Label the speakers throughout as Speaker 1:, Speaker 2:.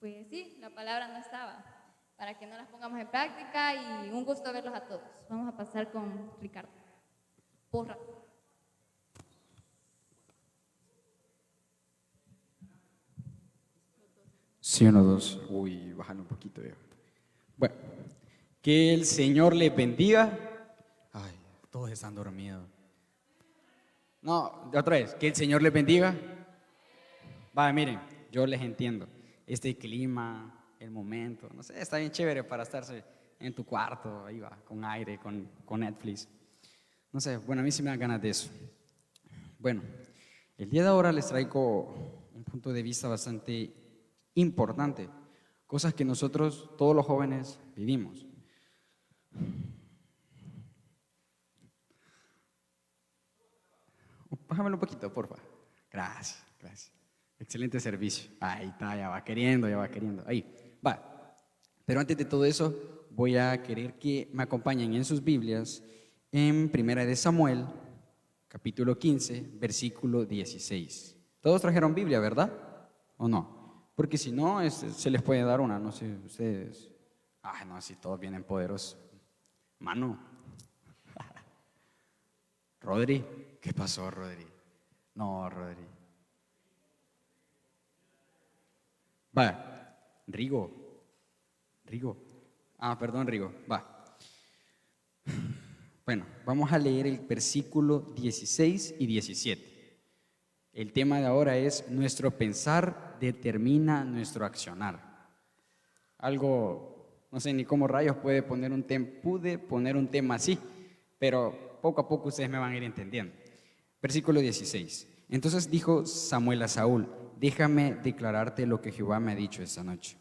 Speaker 1: Pues sí, la palabra no estaba, para que no las pongamos en práctica y un gusto verlos a todos. Vamos a pasar con Ricardo. Porra.
Speaker 2: Sí, uno, dos. Uy, bájale un poquito ya. Bueno, que el Señor les bendiga. Ay, todos están dormidos. No, de otra vez, que el Señor les bendiga. Va, miren, yo les entiendo. Este clima, el momento, no sé, está bien chévere para estarse en tu cuarto, ahí va, con aire, con Netflix. No sé, bueno, a mí sí me dan ganas de eso. Bueno, el día de ahora les traigo un punto de vista bastante importante, cosas que nosotros, todos los jóvenes, vivimos. Bájamelo un poquito, porfa. Gracias, gracias. Excelente servicio. Ahí está, ya va queriendo, ya va queriendo. Ahí, va. Pero antes de todo eso, voy a querer que me acompañen en sus Biblias en Primera de Samuel, capítulo 15, versículo 16. Todos trajeron Biblia, ¿verdad? ¿O no? Porque si no, se les puede dar una, no sé, ustedes. Ay, no, si todos vienen poderosos. Mano. Rodri, ¿qué pasó, Rodri? No, Rodri. Va, Rigo. Rigo. Ah, perdón, Rigo. Va. Bueno, vamos a leer el versículo 16 y 17. El tema de ahora es: nuestro pensar determina nuestro accionar. Algo, no sé ni cómo rayos pude poner un tema así, pero poco a poco ustedes me van a ir entendiendo. Versículo 16. Entonces dijo Samuel a Saúl: déjame declararte lo que Jehová me ha dicho esta noche.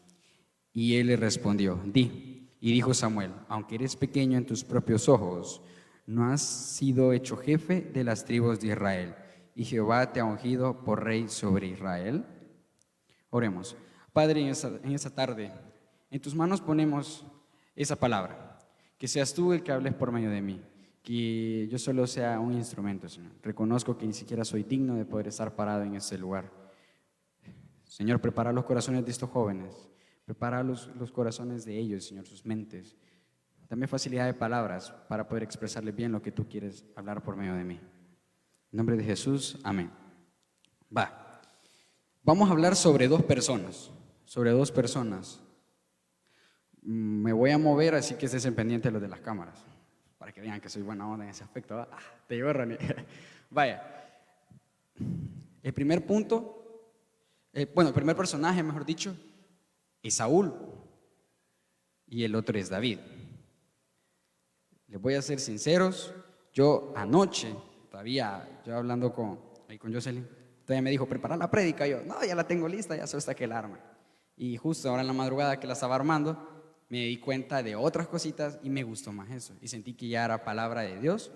Speaker 2: Y él le respondió: di. Y dijo Samuel: aunque eres pequeño en tus propios ojos, no has sido hecho jefe de las tribus de Israel, y Jehová te ha ungido por rey sobre Israel. Oremos. Padre, en esta tarde, en tus manos ponemos esa palabra. Que seas tú el que hables por medio de mí. Que yo solo sea un instrumento, Señor. Reconozco que ni siquiera soy digno de poder estar parado en este lugar. Señor, prepara los corazones de estos jóvenes. Prepara los corazones de ellos, Señor, sus mentes. Dame facilidad de palabras para poder expresarles bien lo que tú quieres hablar por medio de mí. En nombre de Jesús, amén. Va. Vamos a hablar sobre dos personas. Me voy a mover, así que estén pendientes los de las cámaras, para que vean que soy buena onda en ese aspecto. ¿Va? Te llevo, Rani. Vaya. El primer punto, el primer personaje, mejor dicho, es Saúl y el otro es David. Les voy a ser sinceros, yo anoche, todavía, yo hablando con Jocelyn, todavía me dijo: prepara la prédica. Yo, no, ya la tengo lista, ya solo está que el arma. Y justo ahora en la madrugada que la estaba armando, me di cuenta de otras cositas y me gustó más eso. Y sentí que ya era palabra de Dios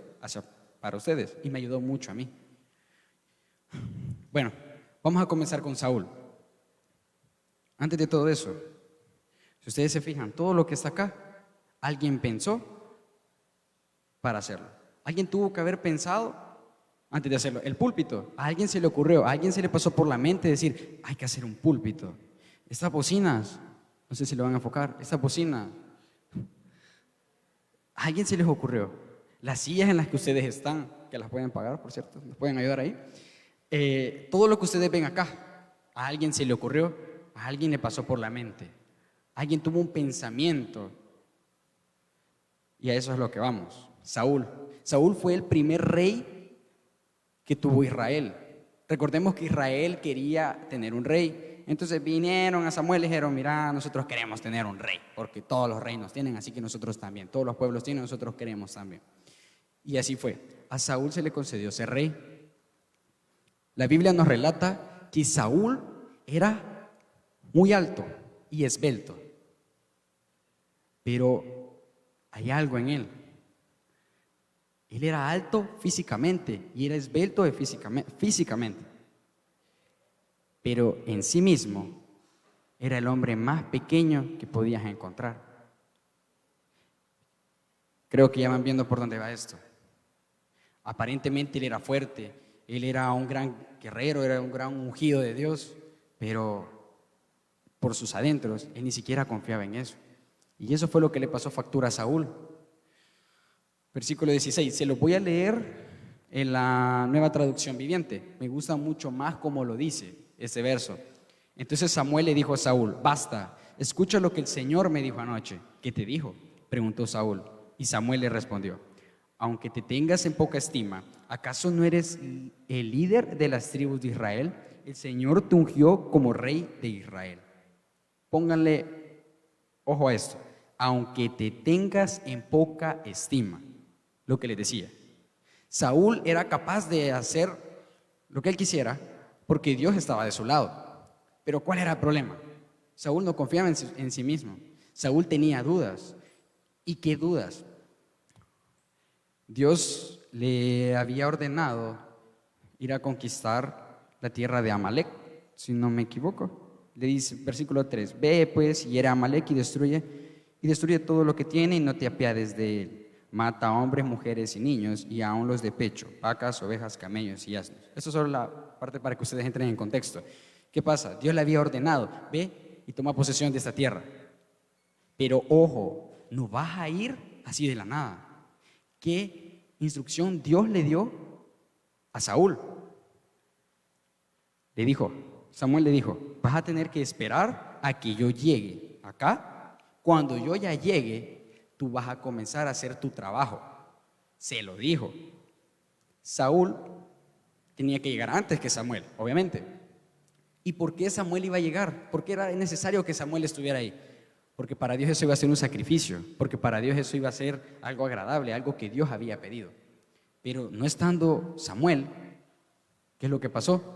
Speaker 2: para ustedes y me ayudó mucho a mí. Bueno, vamos a comenzar con Saúl. Antes de todo eso, si ustedes se fijan, todo lo que está acá, alguien pensó para hacerlo. Alguien tuvo que haber pensado antes de hacerlo. El púlpito, a alguien se le ocurrió, a alguien se le pasó por la mente decir: hay que hacer un púlpito. Estas bocinas, no sé si lo van a enfocar, estas bocinas, a alguien se les ocurrió. Las sillas en las que ustedes están, que las pueden pagar, por cierto, nos pueden ayudar ahí. Todo lo que ustedes ven acá, a alguien se le ocurrió, a alguien le pasó por la mente. Alguien tuvo un pensamiento. Y a eso es lo que vamos. Saúl fue el primer rey que tuvo Israel. Recordemos que Israel quería tener un rey. Entonces vinieron a Samuel y dijeron: mira, nosotros queremos tener un rey, porque todos los reinos tienen, así que nosotros también. Todos los pueblos tienen, nosotros queremos también. Y así fue. A Saúl se le concedió ser rey. La Biblia nos relata que Saúl era muy alto y esbelto. Pero hay algo en él. Él era alto físicamente y era esbelto físicamente. Pero en sí mismo era el hombre más pequeño que podías encontrar. Creo que ya van viendo por dónde va esto. Aparentemente él era fuerte, él era un gran guerrero, era un gran ungido de Dios, pero por sus adentros, él ni siquiera confiaba en eso. Y eso fue lo que le pasó factura a Saúl. Versículo 16, se lo voy a leer en la Nueva Traducción Viviente. Me gusta mucho más cómo lo dice ese verso. Entonces Samuel le dijo a Saúl, basta, escucha lo que el Señor me dijo anoche. ¿Qué te dijo?, preguntó Saúl. Y Samuel le respondió, aunque te tengas en poca estima, ¿acaso no eres el líder de las tribus de Israel? El Señor te ungió como rey de Israel. Pónganle ojo a esto, aunque te tengas en poca estima, lo que les decía. Saúl era capaz de hacer lo que él quisiera porque Dios estaba de su lado. Pero ¿cuál era el problema? Saúl no confiaba en sí mismo. Saúl tenía dudas. ¿Y qué dudas? Dios le había ordenado ir a conquistar la tierra de Amalek, si no me equivoco. Le dice, versículo 3, ve pues y hiere a Amalek y destruye todo lo que tiene y no te apiades de él. Mata a hombres, mujeres y niños y aún los de pecho, vacas, ovejas, camellos y asnos. Esto es solo la parte para que ustedes entren en contexto. ¿Qué pasa? Dios le había ordenado, ve y toma posesión de esta tierra. Pero ojo, no vas a ir así de la nada. ¿Qué instrucción Dios le dio a Saúl? Samuel le dijo, vas a tener que esperar a que yo llegue acá. Cuando yo ya llegue, tú vas a comenzar a hacer tu trabajo. Se lo dijo. Saúl tenía que llegar antes que Samuel, obviamente. ¿Y por qué Samuel iba a llegar? ¿Por qué era necesario que Samuel estuviera ahí? Porque para Dios eso iba a ser un sacrificio, porque para Dios eso iba a ser algo agradable, algo que Dios había pedido. Pero no estando Samuel, ¿qué es lo que pasó?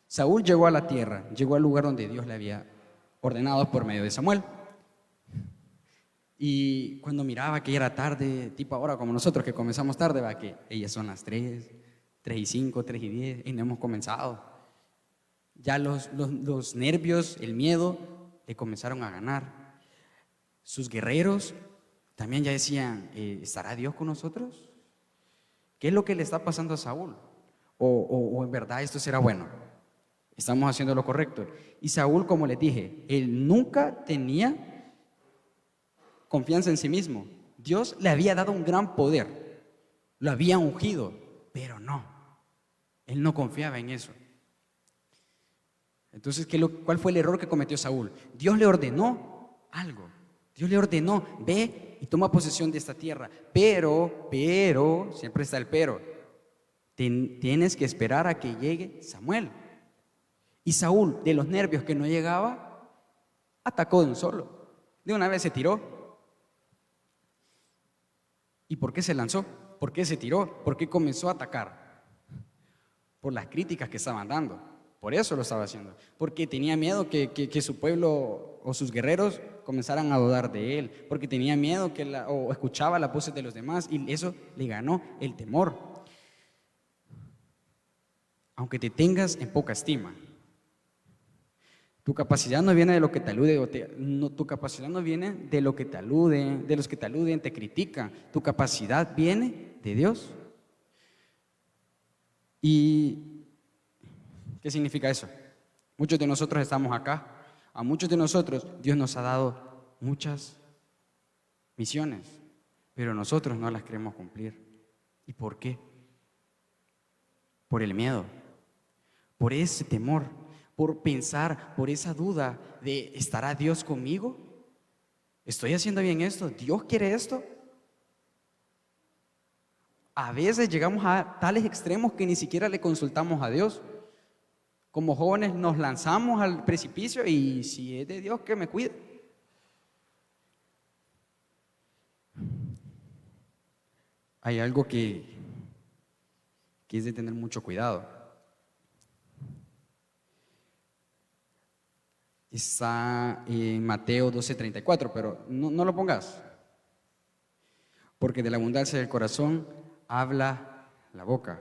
Speaker 2: Saúl llegó a la tierra, llegó al lugar donde Dios le había ordenado por medio de Samuel. Y cuando miraba que era tarde, tipo ahora como nosotros que comenzamos tarde, va que ellas son las 3:05, 3:10 y no hemos comenzado. Ya los nervios, el miedo le comenzaron a ganar. Sus guerreros también ya decían, ¿estará Dios con nosotros? ¿Qué es lo que le está pasando a Saúl? ¿O en verdad esto será bueno? ¿Estamos haciendo lo correcto? Y Saúl, como les dije, él nunca tenía confianza en sí mismo. Dios le había dado un gran poder, lo había ungido, pero no, él no confiaba en eso. Entonces, ¿cuál fue el error que cometió Saúl? Dios le ordenó algo. Dios le ordenó, ve y toma posesión de esta tierra. Pero, siempre está el pero. Tienes que esperar a que llegue Samuel. Y Saúl, de los nervios que no llegaba, atacó de un solo. De una vez se tiró. ¿Y por qué se lanzó? ¿Por qué se tiró? ¿Por qué comenzó a atacar? Por las críticas que estaban dando. Por eso lo estaba haciendo. Porque tenía miedo que su pueblo o sus guerreros comenzaran a dudar de él. Porque tenía miedo o escuchaba las voces de los demás. Y eso le ganó el temor. Aunque te tengas en poca estima, tu capacidad no viene de lo que te alude, tu capacidad no viene de lo que te alude, de los que te aluden, te critican. Tu capacidad viene de Dios. ¿Y qué significa eso? Muchos de nosotros estamos acá. A muchos de nosotros Dios nos ha dado muchas misiones, pero nosotros no las queremos cumplir. ¿Y por qué? Por el miedo, por ese temor, por pensar, por esa duda de ¿estará Dios conmigo? ¿Estoy haciendo bien esto? ¿Dios quiere esto? A veces llegamos a tales extremos que ni siquiera le consultamos a Dios. Como jóvenes nos lanzamos al precipicio y si es de Dios, que me cuide. Hay algo que es de tener mucho cuidado. Está en Mateo 12:34, pero no lo pongas. Porque de la abundancia del corazón habla la boca.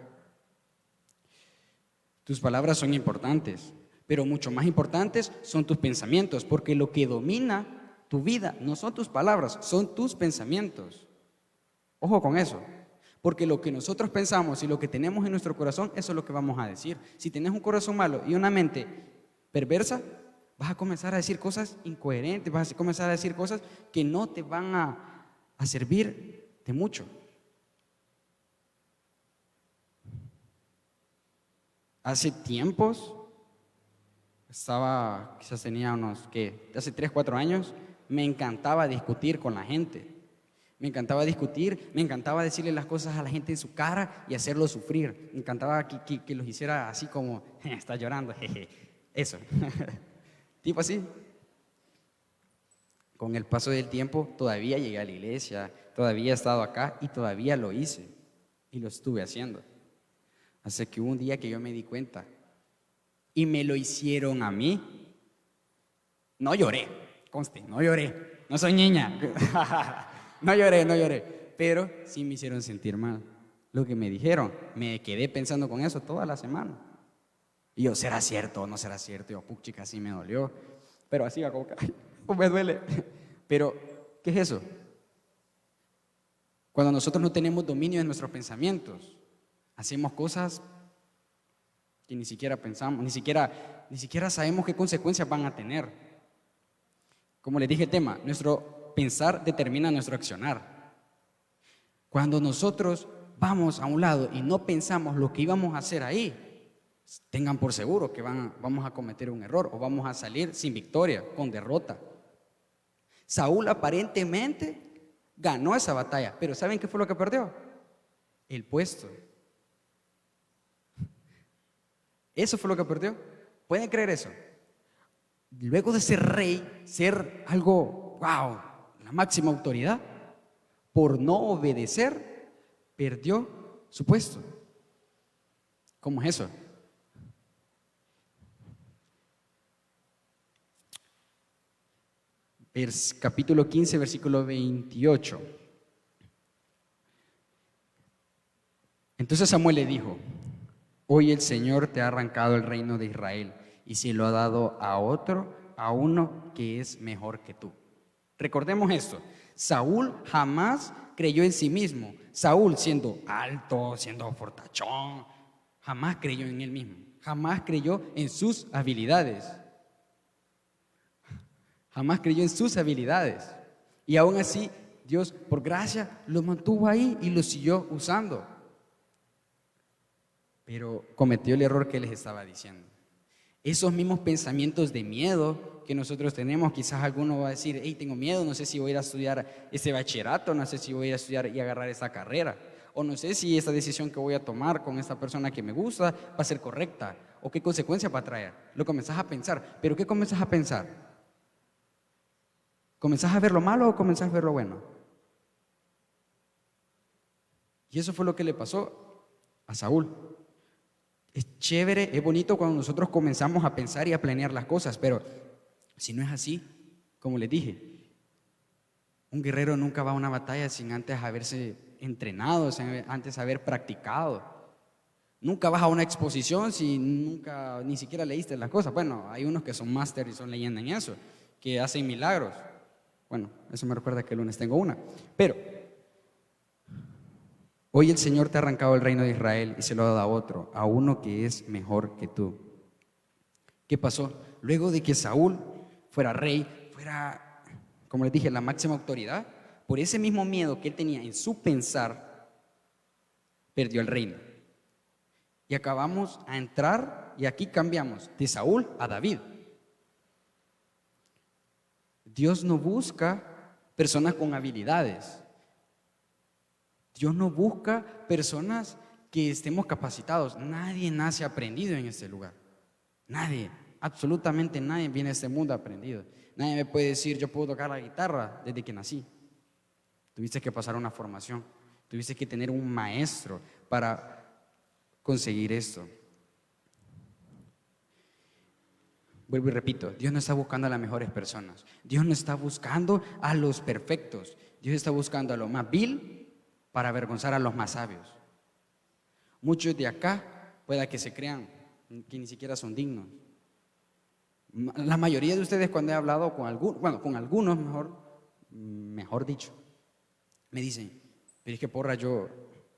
Speaker 2: Tus palabras son importantes, pero mucho más importantes son tus pensamientos, porque lo que domina tu vida no son tus palabras, son tus pensamientos. Ojo con eso, porque lo que nosotros pensamos y lo que tenemos en nuestro corazón, eso es lo que vamos a decir. Si tenés un corazón malo y una mente perversa, vas a comenzar a decir cosas incoherentes, vas a comenzar a decir cosas que no te van a servir de mucho. Hace tiempos, quizás tenía unos, hace 3, 4 años, me encantaba discutir con la gente. Me encantaba discutir, me encantaba decirle las cosas a la gente en su cara y hacerlos sufrir. Me encantaba que los hiciera así como, está llorando, jeje. Eso. Tipo así. Con el paso del tiempo, todavía llegué a la iglesia, todavía he estado acá y todavía lo hice. Y lo estuve haciendo. Hasta que hubo un día que yo me di cuenta y me lo hicieron a mí. No lloré, conste, no lloré. No soy niña. No lloré. Pero sí me hicieron sentir mal. Lo que me dijeron, me quedé pensando con eso toda la semana. Y yo, ¿será cierto o no será cierto? Y yo, puchica, sí me dolió. Pero así va como que, ay, pues me duele. Pero, ¿qué es eso? Cuando nosotros no tenemos dominio de nuestros pensamientos, hacemos cosas que ni siquiera pensamos, ni siquiera sabemos qué consecuencias van a tener. Como les dije el tema, nuestro pensar determina nuestro accionar. Cuando nosotros vamos a un lado y no pensamos lo que íbamos a hacer ahí, tengan por seguro que vamos a cometer un error o vamos a salir sin victoria, con derrota. Saúl aparentemente ganó esa batalla, pero ¿saben qué fue lo que perdió? El puesto. Eso fue lo que perdió. ¿Pueden creer eso? Luego de ser rey, ser algo, wow, la máxima autoridad, por no obedecer, perdió su puesto. ¿Cómo es eso? Capítulo 15, versículo 28. Entonces Samuel le dijo: hoy el Señor te ha arrancado el reino de Israel y se lo ha dado a otro, a uno que es mejor que tú. Recordemos esto: Saúl jamás creyó en sí mismo. Saúl, siendo alto, siendo fortachón, jamás creyó en él mismo. Jamás creyó en sus habilidades. Jamás creyó en sus habilidades. Y aún así, Dios, por gracia, lo mantuvo ahí y lo siguió usando. Pero cometió el error que les estaba diciendo. Esos mismos pensamientos de miedo que nosotros tenemos, quizás alguno va a decir: hey, tengo miedo, no sé si voy a ir a estudiar este bachillerato, no sé si voy a estudiar y agarrar esta carrera, o no sé si esta decisión que voy a tomar con esta persona que me gusta va a ser correcta, o qué consecuencias va a traer. Lo comenzás a pensar, pero ¿qué comenzás a pensar? ¿Comenzás a ver lo malo o comenzás a ver lo bueno? Y eso fue lo que le pasó a Saúl. Es chévere, es bonito cuando nosotros comenzamos a pensar y a planear las cosas, pero si no es así, como les dije, un guerrero nunca va a una batalla sin antes haberse entrenado, sin antes haber practicado. Nunca vas a una exposición si nunca, ni siquiera leíste las cosas. Bueno, hay unos que son máster y son leyenda en eso, que hacen milagros. Bueno, eso me recuerda que el lunes tengo una. Pero hoy el Señor te ha arrancado el reino de Israel y se lo ha dado a otro, a uno que es mejor que tú. ¿Qué pasó? Luego de que Saúl fuera rey, fuera, como les dije, la máxima autoridad, por ese mismo miedo que él tenía en su pensar, perdió el reino. Y acabamos a entrar, y aquí cambiamos de Saúl a David. Dios no busca personas con habilidades. Dios no busca personas que estemos capacitados. Nadie nace aprendido en este lugar. Nadie, absolutamente nadie viene a este mundo aprendido. Nadie me puede decir: yo puedo tocar la guitarra desde que nací. Tuviste que pasar una formación. Tuviste que tener un maestro para conseguir esto. Vuelvo y repito, Dios no está buscando a las mejores personas. Dios no está buscando a los perfectos. Dios está buscando a lo más vil para avergonzar a los más sabios. Muchos de acá pueda que se crean que ni siquiera son dignos. La mayoría de ustedes, cuando he hablado con algunos, bueno, con algunos mejor dicho, me dicen: pero es que porra, yo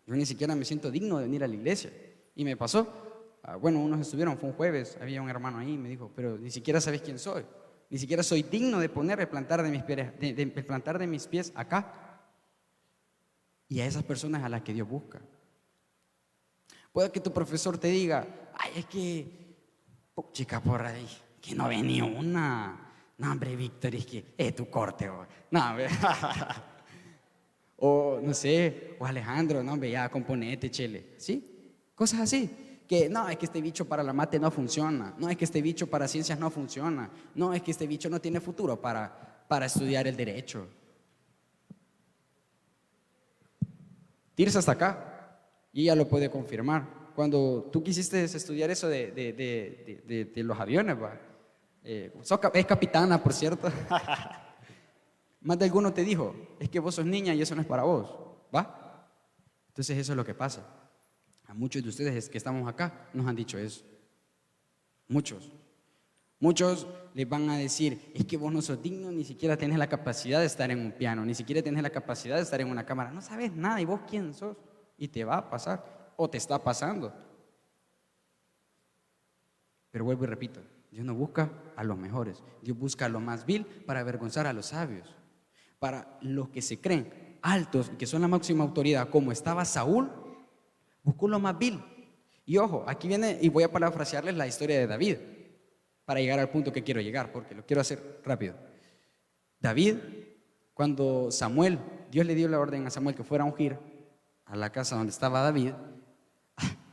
Speaker 2: ni siquiera me siento digno de venir a la iglesia. Y me pasó. bueno, unos estuvieron, fue un jueves, había un hermano ahí, me dijo, pero ni siquiera sabes quién soy, ni siquiera soy digno de el plantar de mis pies, el plantar de mis pies acá. Y a esas personas a las que Dios busca. Puede que tu profesor te diga, ay, es que, chica porra, ahí, que no venía una. No, hombre, Víctor, es que es tu corte. No, hombre. O, no sé, o Alejandro, no, hombre, ya, componete, chele. ¿Sí? Cosas así. Que, no, es que este bicho para la mate no funciona. No, es que este bicho para ciencias no funciona. No, es que este bicho no tiene futuro para estudiar el derecho. Tirsa hasta acá y ella lo puede confirmar. Cuando tú quisiste estudiar eso de los aviones, ¿va? Es capitana, por cierto. Más de alguno te dijo, es que vos sos niña y eso no es para vos, ¿va? Entonces eso es lo que pasa. A muchos de ustedes que estamos acá nos han dicho eso. Muchos les van a decir, es que vos no sos digno, ni siquiera tenés la capacidad de estar en un piano, ni siquiera tenés la capacidad de estar en una cámara. No sabes nada, ¿y vos quién sos? Y te va a pasar, o te está pasando. Pero vuelvo y repito, Dios no busca a los mejores, Dios busca a lo más vil para avergonzar a los sabios. Para los que se creen altos y que son la máxima autoridad, como estaba Saúl, buscó lo más vil. Y ojo, aquí viene, y voy a parafrasearles la historia de David, para llegar al punto que quiero llegar, porque lo quiero hacer rápido. David, cuando Samuel, Dios le dio la orden a Samuel que fuera a ungir a la casa donde estaba David,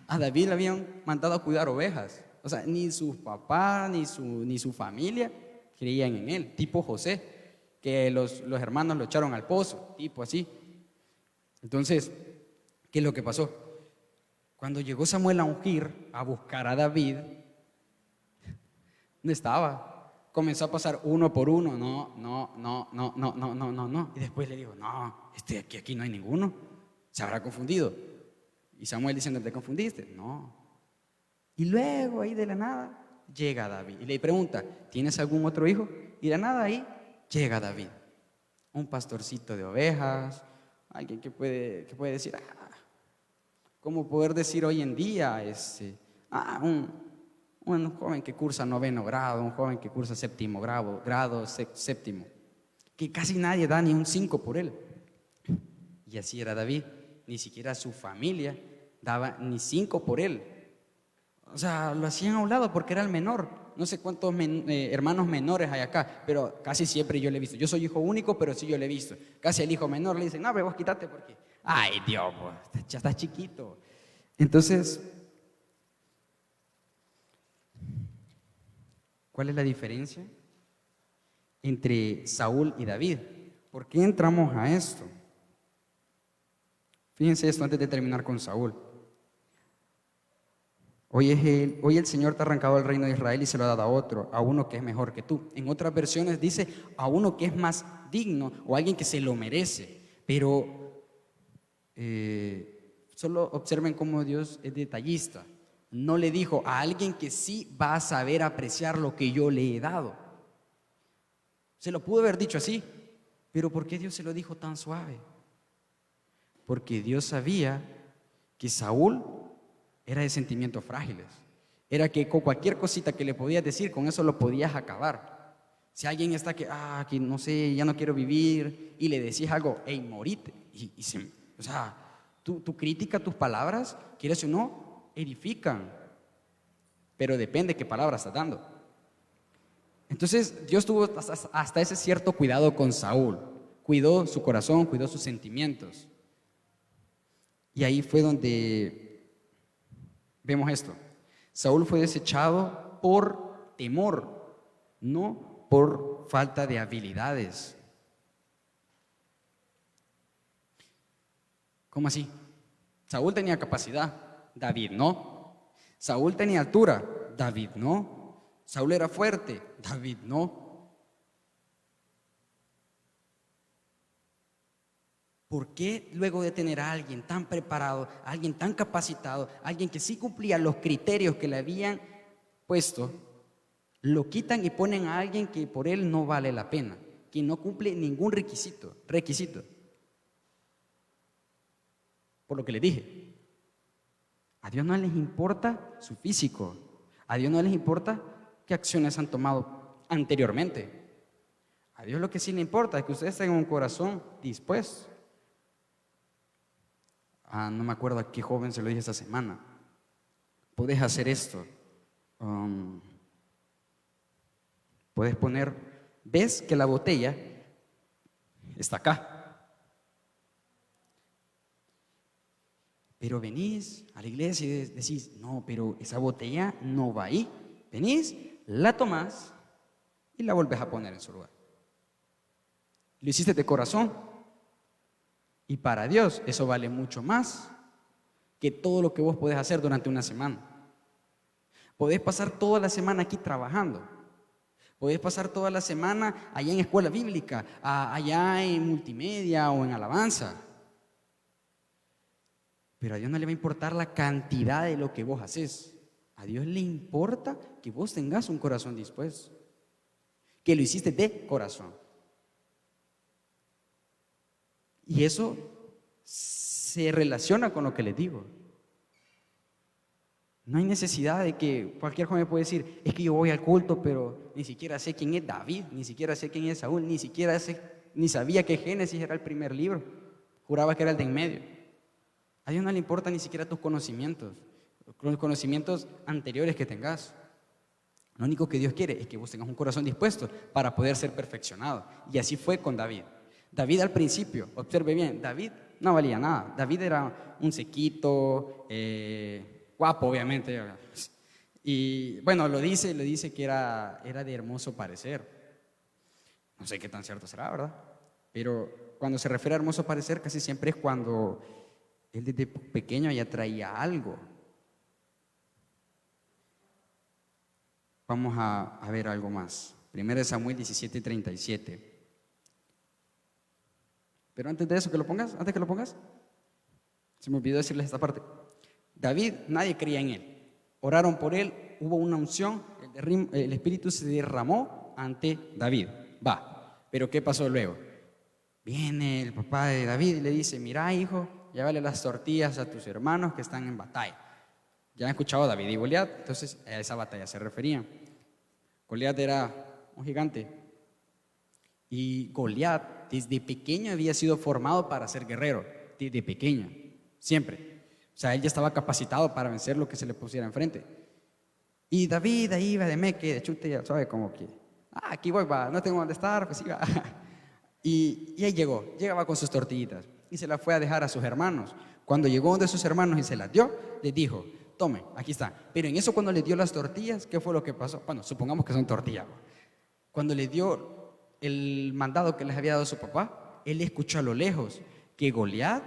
Speaker 2: a David le habían mandado a cuidar ovejas. O sea, ni sus papás, ni su familia creían en él, tipo José, que los hermanos lo echaron al pozo, tipo así. Entonces, ¿qué es lo que pasó? Cuando llegó Samuel a ungir, a buscar a David, no estaba. Comenzó a pasar uno por uno. No. Y después le dijo, no, aquí no hay ninguno. Se habrá confundido. Y Samuel diciendo, ¿te confundiste? No. Y luego ahí de la nada llega David. Y le pregunta, ¿tienes algún otro hijo? Y de la nada ahí llega David. Un pastorcito de ovejas. Alguien que puede decir, ¿cómo poder decir hoy en día? Un joven que cursa 9º grado, un joven que cursa 7º grado, séptimo, que casi nadie da ni un 5 por él. Y así era David, ni siquiera su familia daba ni 5 por él. O sea, lo hacían a un lado porque era el menor. No sé cuántos hermanos menores hay acá, pero casi siempre yo le he visto. Yo soy hijo único, pero sí yo le he visto. Casi el hijo menor le dicen, no, pero vos quítate porque, ay Dios, pues, ya estás chiquito. Entonces, ¿cuál es la diferencia entre Saúl y David? ¿Por qué entramos a esto? Fíjense esto antes de terminar con Saúl. Hoy el Señor te ha arrancado el reino de Israel y se lo ha dado a otro, a uno que es mejor que tú. En otras versiones dice a uno que es más digno o alguien que se lo merece. Pero solo observen cómo Dios es detallista. No le dijo a alguien que sí va a saber apreciar lo que yo le he dado. Se lo pudo haber dicho así, pero ¿por qué Dios se lo dijo tan suave? Porque Dios sabía que Saúl era de sentimientos frágiles. Era que con cualquier cosita que le podías decir, con eso lo podías acabar. Si alguien está que no sé, ya no quiero vivir, y le decís algo, hey, morite. O sea, tu crítica, tus palabras, quieres o no, edifican. Pero depende qué palabras estás dando. Entonces, Dios tuvo hasta ese cierto cuidado con Saúl. Cuidó su corazón, cuidó sus sentimientos. Y ahí fue donde vemos esto. Saúl fue desechado por temor, no por falta de habilidades. ¿Cómo así? Saúl tenía capacidad, David no. Saúl tenía altura, David no. Saúl era fuerte, David no. ¿Por qué luego de tener a alguien tan preparado, a alguien tan capacitado, a alguien que sí cumplía los criterios que le habían puesto, lo quitan y ponen a alguien que por él no vale la pena, que no cumple ningún requisito? Por lo que le dije. A Dios no les importa su físico. A Dios no les importa qué acciones han tomado anteriormente. A Dios lo que sí le importa es que ustedes tengan un corazón dispuesto. No me acuerdo a qué joven se lo dije esta semana. Puedes hacer esto. Puedes poner, ves que la botella está acá. Pero venís a la iglesia y decís, no, pero esa botella no va ahí. Venís, la tomás y la volvés a poner en su lugar. Lo hiciste de corazón. Y para Dios eso vale mucho más que todo lo que vos podés hacer durante una semana. Podés pasar toda la semana aquí trabajando. Podés pasar toda la semana allá en escuela bíblica, allá en multimedia o en alabanza. Pero a Dios no le va a importar la cantidad de lo que vos haces. A Dios le importa que vos tengas un corazón dispuesto. Que lo hiciste de corazón. Y eso se relaciona con lo que les digo. No hay necesidad de que cualquier joven pueda decir, es que yo voy al culto, pero ni siquiera sé quién es David, ni siquiera sé quién es Saúl, ni sabía que Génesis era el primer libro. Juraba que era el de en medio. A Dios no le importa ni siquiera tus conocimientos, los conocimientos anteriores que tengas. Lo único que Dios quiere es que vos tengas un corazón dispuesto para poder ser perfeccionado. Y así fue con David. David al principio, observe bien, David no valía nada. David era un sequito, guapo obviamente. Y bueno, lo dice que era de hermoso parecer. No sé qué tan cierto será, ¿verdad? Pero cuando se refiere a hermoso parecer, casi siempre es cuando él desde pequeño ya traía algo. Vamos a ver algo más. 1 Samuel 17:37. Pero antes de eso, antes que lo pongas, se me olvidó decirles esta parte. David, nadie creía en él. Oraron por él, hubo una unción, el Espíritu se derramó ante David. Pero ¿qué pasó luego? Viene el papá de David y le dice, mira hijo, llévale las tortillas a tus hermanos que están en batalla. Ya han escuchado a David y Goliat, entonces a esa batalla se referían. Goliat era un gigante. Y Goliat desde pequeño había sido formado para ser guerrero, desde pequeño, siempre. O sea, él ya estaba capacitado para vencer lo que se le pusiera enfrente. Y David ahí iba de meque, de chute, ya sabe, como que, aquí voy, no tengo dónde estar, pues iba. Y ahí llegaba con sus tortillitas y se las fue a dejar a sus hermanos. Cuando llegó donde sus hermanos y se las dio, les dijo, tome, aquí está. Pero en eso cuando le dio las tortillas, ¿qué fue lo que pasó? Bueno, supongamos que son tortillas. Cuando le dio el mandado que les había dado su papá, él escuchó a lo lejos que Goliat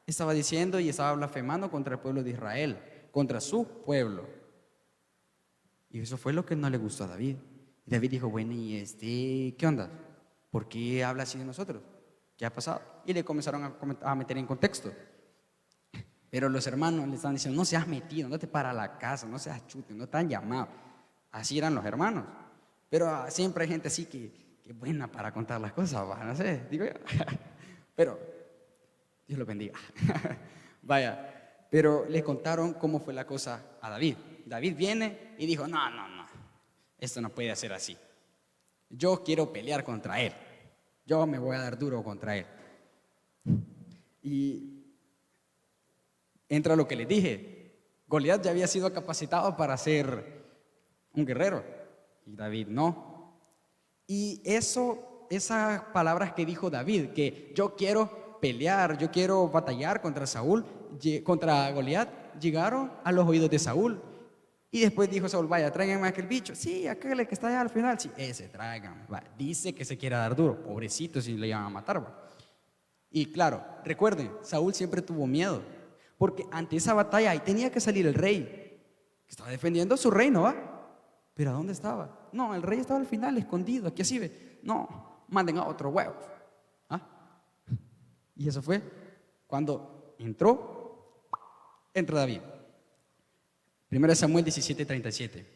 Speaker 2: estaba diciendo y estaba blasfemando contra el pueblo de Israel, contra su pueblo. Y eso fue lo que no le gustó a David. Y David dijo, bueno, ¿y qué onda? ¿Por qué habla así de nosotros? ¿Qué ha pasado? Y le comenzaron a meter en contexto. Pero los hermanos le estaban diciendo, no seas metido, no te para la casa, no seas chute, no te han llamado. Así eran los hermanos. Pero siempre hay gente así que es buena para contar las cosas, no sé, digo yo. Pero Dios lo bendiga. Vaya, pero le contaron cómo fue la cosa a David. David viene y dijo, no, esto no puede ser así. Yo quiero pelear contra él. Yo me voy a dar duro contra él. Y entra lo que les dije. Goliat ya había sido capacitado para ser un guerrero y David no. Y esas palabras que dijo David, que yo quiero pelear, yo quiero batallar contra contra Goliat, llegaron a los oídos de Saúl. Y después dijo Saúl, vaya, tráiganme aquel bicho. Sí, aquel que está allá al final. Sí, ese, traigan. Dice que se quiere dar duro. Pobrecito si le iban a matar. Y claro, recuerden, Saúl siempre tuvo miedo. Porque ante esa batalla ahí tenía que salir el rey, que estaba defendiendo su reino, ¿va? ¿Pero a dónde estaba? No, el rey estaba al final, escondido, aquí así ve. No, manden a otro huevo. Y eso fue cuando entró David. 1 Samuel 17:37.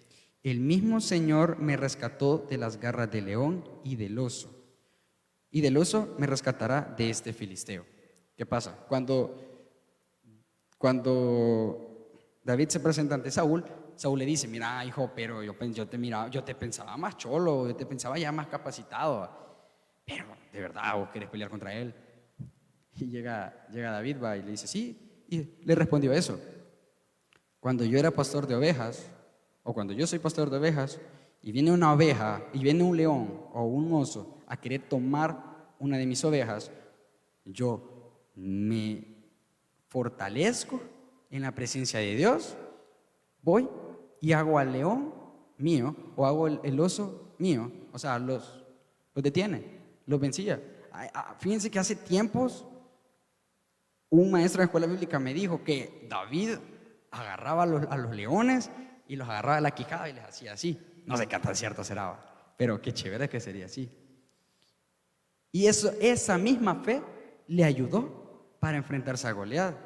Speaker 2: El mismo Señor me rescató de las garras del león y del oso. Y del oso me rescatará de este filisteo. ¿Qué pasa? Cuando David se presenta ante Saúl. Saúl le dice, mira, hijo, pero yo te miraba, yo te pensaba más cholo, yo te pensaba ya más capacitado, pero de verdad vos querés pelear contra él. Y llega David, va, y le dice, sí, y le respondió eso. Cuando yo era pastor de ovejas, o cuando yo soy pastor de ovejas, y viene una oveja, y viene un león o un oso a querer tomar una de mis ovejas, yo me fortalezco en la presencia de Dios, voy y hago al león mío, o hago el oso mío, o sea, los detiene, los vencía. Fíjense que hace tiempos un maestro de escuela bíblica me dijo que David agarraba a los leones y los agarraba de la quijada y les hacía así. No sé qué tan cierto será, pero qué chévere que sería así. Y esa misma fe le ayudó para enfrentarse a Goliat.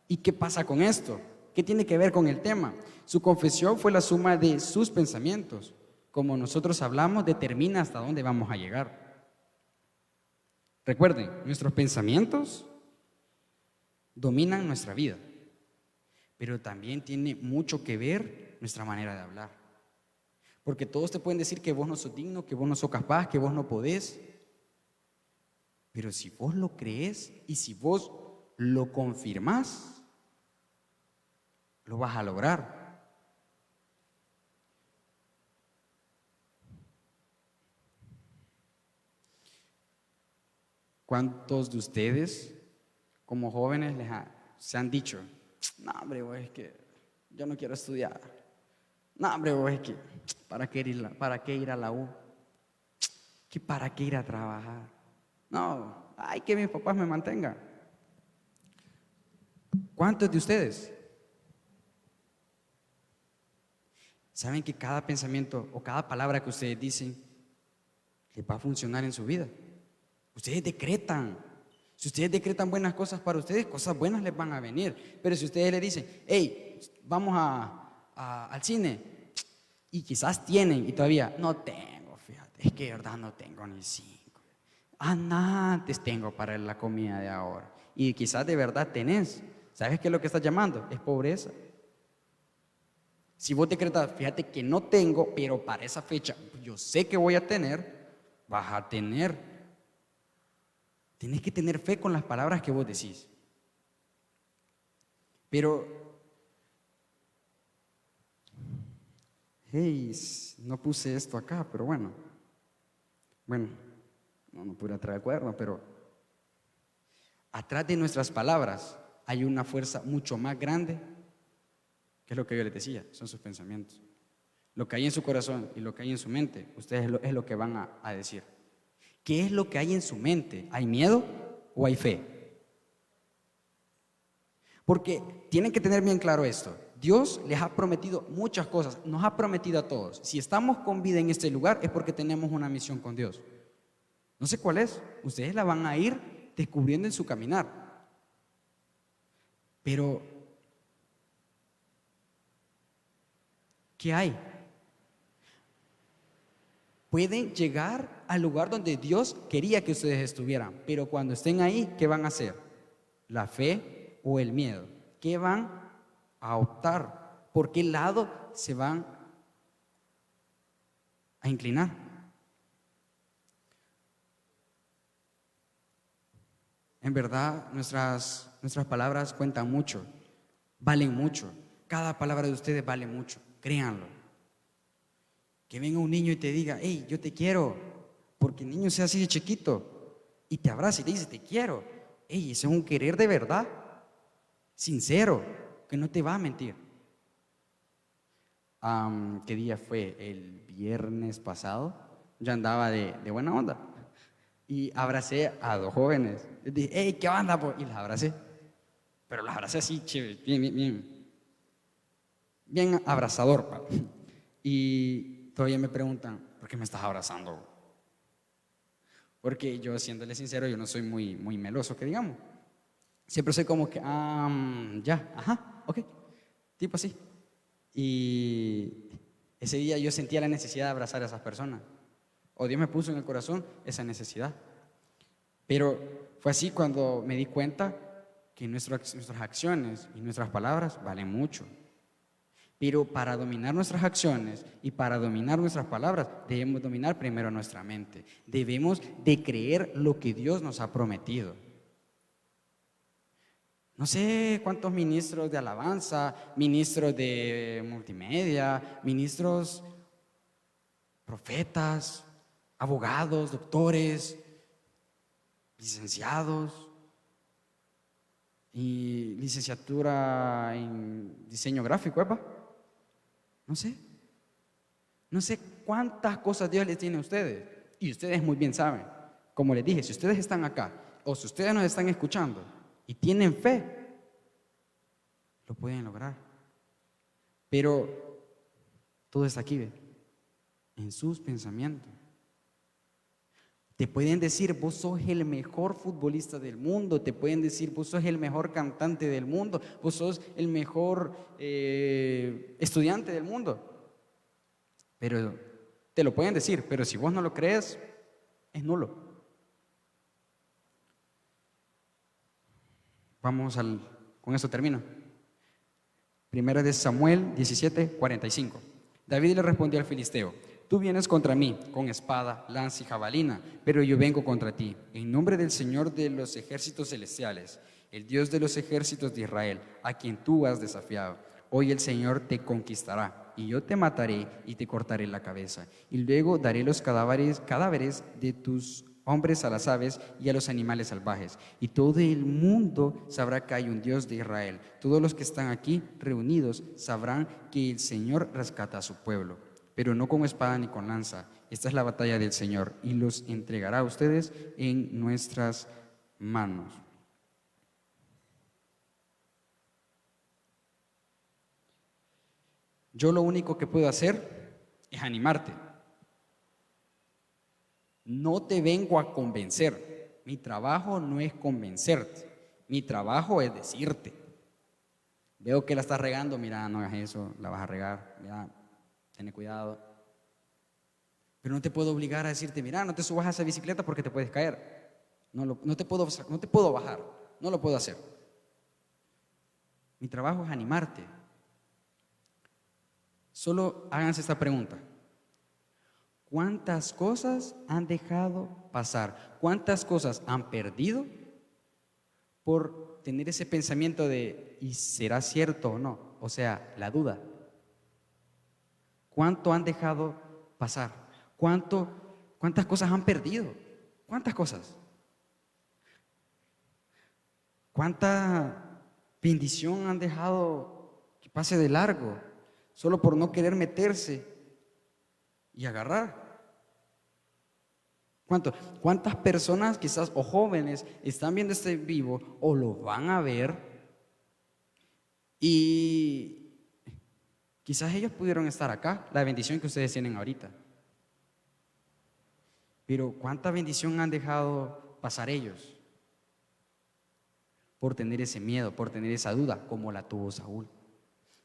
Speaker 2: ¿Y qué pasa con esto? ¿Qué tiene que ver con el tema? Su confesión fue la suma de sus pensamientos. Como nosotros hablamos, determina hasta dónde vamos a llegar. Recuerden, nuestros pensamientos dominan nuestra vida, pero también tiene mucho que ver nuestra manera de hablar. Porque todos te pueden decir que vos no sos digno, que vos no sos capaz, que vos no podés. Pero si vos lo crees y si vos lo confirmás, lo vas a lograr. ¿Cuántos de ustedes, como jóvenes, se han dicho, no, hombre, vos, es que yo no quiero estudiar? No, hombre, vos, es que ¿para qué ir a la U? ¿Para qué ir a trabajar? No, hay que mis papás me mantengan. ¿Cuántos de ustedes saben que cada pensamiento o cada palabra que ustedes dicen les va a funcionar en su vida? Ustedes decretan. Si ustedes decretan buenas cosas para ustedes, cosas buenas les van a venir. Pero si ustedes le dicen, hey, vamos al cine, y quizás tienen y todavía no tengo, fíjate, es que de verdad no tengo ni 5. Antes tengo para la comida de ahora. Y quizás de verdad tenés. ¿Sabes qué es lo que estás llamando? Es pobreza. Si vos decretas, fíjate que no tengo, pero para esa fecha yo sé que voy a tener, vas a tener. Tienes que tener fe con las palabras que vos decís. Pero, hey, no puse esto acá, pero bueno, no pude traer cuerno, pero atrás de nuestras palabras hay una fuerza mucho más grande, que es lo que yo les decía, son sus pensamientos. Lo que hay en su corazón y lo que hay en su mente, ustedes es lo que van a decir. ¿Qué es lo que hay en su mente? ¿Hay miedo o hay fe? Porque tienen que tener bien claro esto. Dios les ha prometido muchas cosas, nos ha prometido a todos. Si estamos con vida en este lugar es porque tenemos una misión con Dios. No sé cuál es, ustedes la van a ir descubriendo en su caminar. Pero, ¿qué hay? Pueden llegar al lugar donde Dios quería que ustedes estuvieran, pero cuando estén ahí, ¿qué van a hacer? ¿La fe o el miedo? ¿Qué van a optar? ¿Por qué lado se van a inclinar? En verdad, nuestras palabras cuentan mucho, valen mucho. Cada palabra de ustedes vale mucho, créanlo. Que venga un niño y te diga, hey, yo te quiero, porque el niño sea así de chiquito y te abraza y te dice, te quiero. Hey, ese es un querer de verdad, sincero, que no te va a mentir. ¿Qué día fue? El viernes pasado, yo andaba de buena onda y abracé a 2 jóvenes. Les dije, hey, ¿qué onda? Y las abracé, pero las abracé así, chévere, bien abrazador, pa. Y todavía me preguntan, ¿por qué me estás abrazando? Porque yo, siéndole sincero, yo no soy muy meloso, que digamos. Siempre soy como que, ya, ajá, ok, tipo así. Y ese día yo sentía la necesidad de abrazar a esas personas. O Dios me puso en el corazón esa necesidad. Pero fue así cuando me di cuenta que nuestras acciones y nuestras palabras valen mucho. Pero para dominar nuestras acciones y para dominar nuestras palabras, debemos dominar primero nuestra mente. Debemos de creer lo que Dios nos ha prometido. No sé cuántos ministros de alabanza, ministros de multimedia, ministros, profetas, abogados, doctores, licenciados y licenciatura en diseño gráfico, ¿epa? No sé cuántas cosas Dios les tiene a ustedes. Y ustedes muy bien saben. Como les dije, si ustedes están acá o si ustedes nos están escuchando y tienen fe, lo pueden lograr. Pero todo está aquí, ¿ve? En sus pensamientos. Te pueden decir, vos sos el mejor futbolista del mundo. Te pueden decir, vos sos el mejor cantante del mundo. Vos sos el mejor estudiante del mundo. Pero te lo pueden decir, pero si vos no lo crees, es nulo. Con eso termino. Primera de Samuel 17:45. David le respondió al filisteo: tú vienes contra mí con espada, lanza y jabalina, pero yo vengo contra ti en nombre del Señor de los ejércitos celestiales, el Dios de los ejércitos de Israel, a quien tú has desafiado. Hoy el Señor te conquistará y yo te mataré y te cortaré la cabeza. Y luego daré los cadáveres de tus hombres a las aves y a los animales salvajes. Y todo el mundo sabrá que hay un Dios de Israel. Todos los que están aquí reunidos sabrán que el Señor rescata a su pueblo, pero no con espada ni con lanza. Esta es la batalla del Señor y los entregará a ustedes en nuestras manos. Yo lo único que puedo hacer es animarte. No te vengo a convencer. Mi trabajo no es convencerte. Mi trabajo es decirte: veo que la estás regando, mira, no hagas eso, la vas a regar, mira, ten cuidado. Pero no te puedo obligar a decirte: mira, no te subas a esa bicicleta porque te puedes caer. No te puedo bajar, no lo puedo hacer. Mi trabajo es animarte. Solo háganse esta pregunta: ¿cuántas cosas han dejado pasar? ¿Cuántas cosas han perdido por tener ese pensamiento de ¿y será cierto o no? O sea, la duda. ¿Cuánto han dejado pasar? ¿Cuántas cosas han perdido? ¿Cuántas cosas? ¿Cuánta bendición han dejado que pase de largo solo por no querer meterse y agarrar? ¿Cuántas personas quizás o jóvenes están viendo este vivo o lo van a ver y quizás ellos pudieron estar acá, la bendición que ustedes tienen ahorita? Pero ¿cuánta bendición han dejado pasar ellos por tener ese miedo, por tener esa duda, como la tuvo Saúl?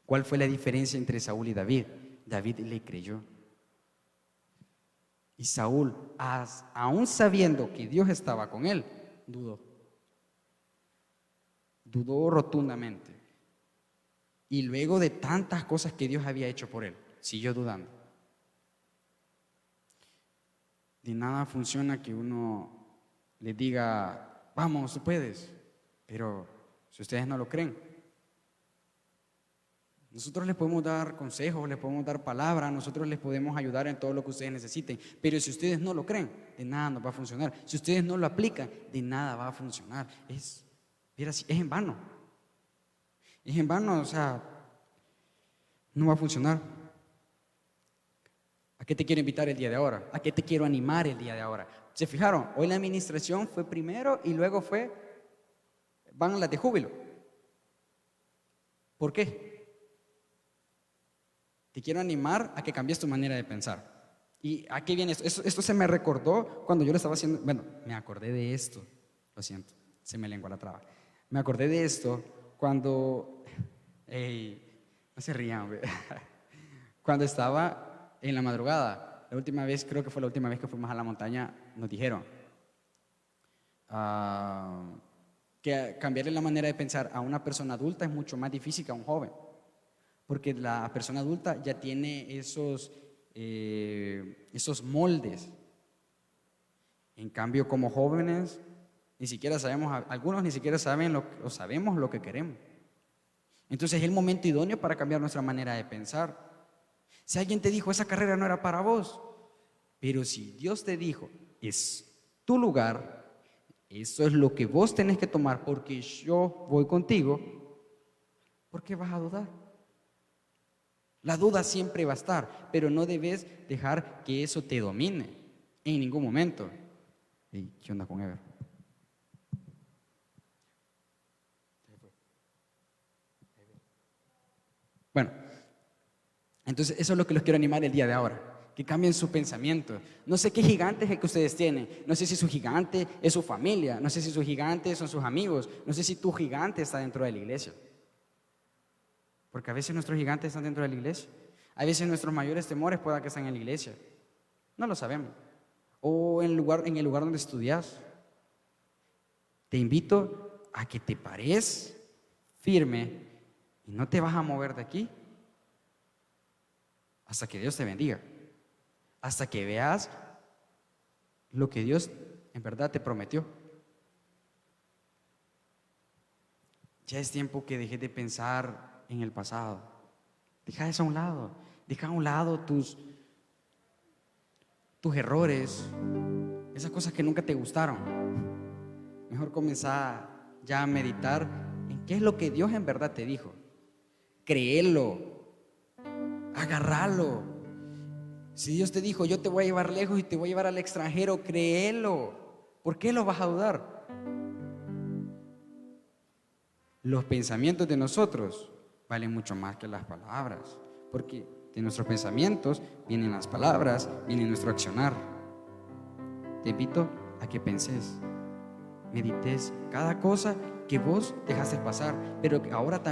Speaker 2: ¿Cuál fue la diferencia entre Saúl y David? David le creyó. Y Saúl, aún sabiendo que Dios estaba con él, dudó. Dudó rotundamente. Y luego de tantas cosas que Dios había hecho por él, siguió dudando. De nada funciona que uno le diga: vamos, tú puedes. Pero si ustedes no lo creen, nosotros les podemos dar consejos, les podemos dar palabras, nosotros les podemos ayudar en todo lo que ustedes necesiten. Pero si ustedes no lo creen, de nada nos va a funcionar. Si ustedes no lo aplican, de nada va a funcionar. Es en vano. Es en vano, o sea, no va a funcionar. ¿A qué te quiero invitar el día de ahora? ¿A qué te quiero animar el día de ahora? ¿Se fijaron? Hoy la administración fue primero y luego van las de júbilo. ¿Por qué? Te quiero animar a que cambies tu manera de pensar. ¿Y a qué viene esto? Esto se me recordó cuando yo lo estaba haciendo. Bueno, me acordé de esto. Lo siento, se me lengua la traba. Me acordé de esto cuando... no se rían, hombre. Cuando estaba en la madrugada. Creo que fue la última vez que fuimos a la montaña, nos dijeron que cambiarle la manera de pensar a una persona adulta es mucho más difícil que a un joven. porque la persona adulta ya tiene esos moldes. En cambio, como jóvenes, ni siquiera sabemos, algunos ni siquiera saben o sabemos lo que queremos. Entonces es el momento idóneo para cambiar nuestra manera de pensar. Si alguien te dijo, esa carrera no era para vos, pero si Dios te dijo, es tu lugar, eso es lo que vos tenés que tomar porque yo voy contigo, ¿por qué vas a dudar? La duda siempre va a estar, pero no debes dejar que eso te domine en ningún momento. Hey, ¿qué onda con Ever? Bueno, entonces eso es lo que los quiero animar el día de ahora, que cambien su pensamiento. No sé qué gigante es el que ustedes tienen, no sé si su gigante es su familia, no sé si su gigante son sus amigos, no sé si tu gigante está dentro de la iglesia. Porque a veces nuestros gigantes están dentro de la iglesia, a veces nuestros mayores temores pueda que estén en la iglesia, no lo sabemos. O en el lugar donde estudias. Te invito a que te pares firme y no te vas a mover de aquí hasta que Dios te bendiga, hasta que veas lo que Dios en verdad te prometió. Ya es tiempo que dejes de pensar en el pasado. Deja eso a un lado. Deja a un lado tus errores, esas cosas que nunca te gustaron. Mejor comenzá ya a meditar en qué es lo que Dios en verdad te dijo. Créelo, agarralo. Si Dios te dijo, yo te voy a llevar lejos y te voy a llevar al extranjero, créelo. ¿Por qué lo vas a dudar? Los pensamientos de nosotros valen mucho más que las palabras, porque de nuestros pensamientos vienen las palabras, viene nuestro accionar. Te invito a que penses, medites cada cosa que vos dejaste pasar, pero que ahora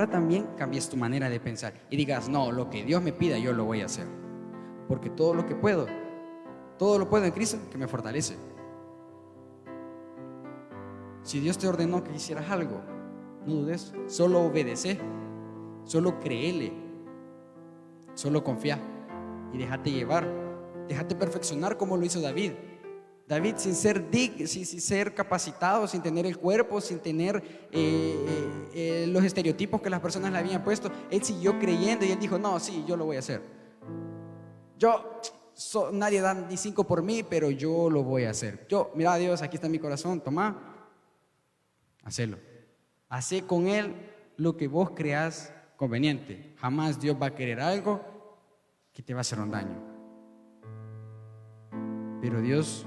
Speaker 2: también cambies tu manera de pensar y digas, no, lo que Dios me pida yo lo voy a hacer, porque todo lo puedo en Cristo que me fortalece. Si Dios te ordenó que hicieras algo, no dudes, solo obedece, solo créele, solo confía y déjate llevar, déjate perfeccionar como lo hizo David. David sin ser capacitado, sin tener el cuerpo, sin tener los estereotipos que las personas le habían puesto, él siguió creyendo y él dijo, no, sí, yo lo voy a hacer. Nadie da ni 5 por mí, pero yo lo voy a hacer. Mira Dios, aquí está mi corazón, toma, hacelo. Hacé con él lo que vos creas conveniente. Jamás Dios va a querer algo que te va a hacer un daño. Pero Dios,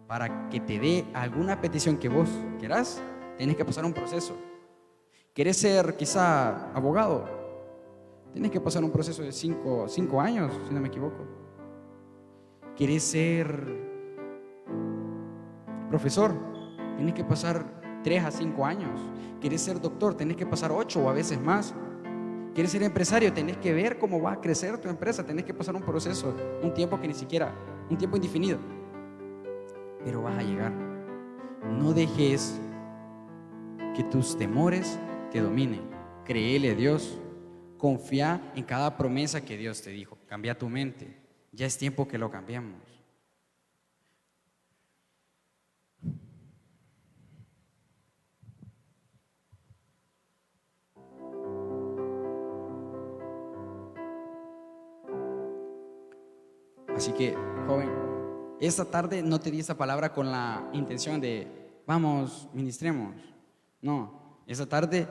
Speaker 2: para que te dé alguna petición que vos querás, tenés que pasar un proceso. ¿Querés ser quizá abogado? Tienes que pasar un proceso de 5 años, si no me equivoco. ¿Querés ser profesor? Tienes que pasar 3 a 5 años. ¿Querés ser doctor? Tenés que pasar 8 o a veces más. ¿Quieres ser empresario? Tenés que ver cómo va a crecer tu empresa. Tenés que pasar un proceso, un tiempo un tiempo indefinido. Pero vas a llegar. No dejes que tus temores te dominen. Créele a Dios. Confía en cada promesa que Dios te dijo. Cambia tu mente. Ya es tiempo que lo cambiemos. Así que, joven, esta tarde no te di esta palabra con la intención de, vamos, ministremos. No, esta tarde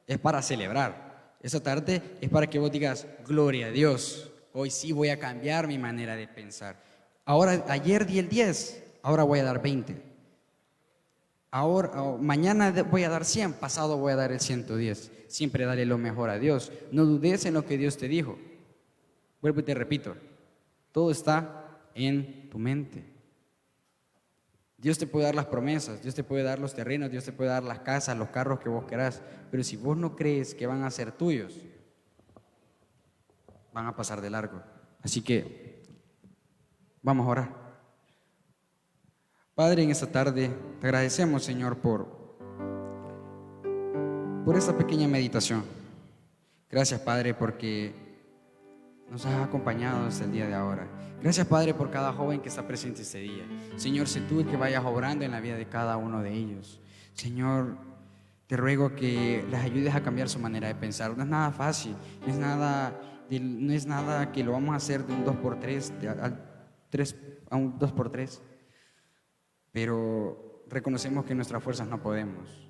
Speaker 2: es para celebrar. Esta tarde es para que vos digas, gloria a Dios, hoy sí voy a cambiar mi manera de pensar. Ayer di el 10, ahora voy a dar 20. Mañana voy a dar 100, pasado voy a dar el 110. Siempre dale lo mejor a Dios. No dudes en lo que Dios te dijo. Vuelvo y te repito. Todo está en tu mente. Dios te puede dar las promesas, Dios te puede dar los terrenos, Dios te puede dar las casas, los carros que vos querás, pero si vos no crees que van a ser tuyos, van a pasar de largo. Así que vamos a orar. Padre, en esta tarde te agradecemos, Señor, por esta pequeña meditación. Gracias, Padre, porque nos has acompañado hasta el día de ahora. Gracias, Padre, por cada joven que está presente este día. Señor, sé tú el que vayas obrando en la vida de cada uno de ellos. Señor, te ruego que les ayudes a cambiar su manera de pensar. No es nada fácil, no es nada que lo vamos a hacer de un 2x3 a un 2x3. Pero reconocemos que en nuestras fuerzas no podemos.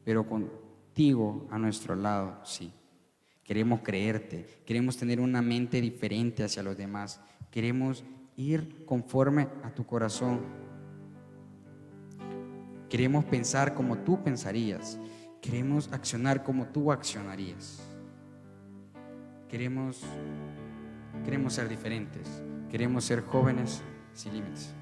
Speaker 2: Pero contigo a nuestro lado, sí. Queremos creerte, queremos tener una mente diferente hacia los demás, queremos ir conforme a tu corazón, queremos pensar como tú pensarías, queremos accionar como tú accionarías, queremos ser diferentes, queremos ser jóvenes sin límites.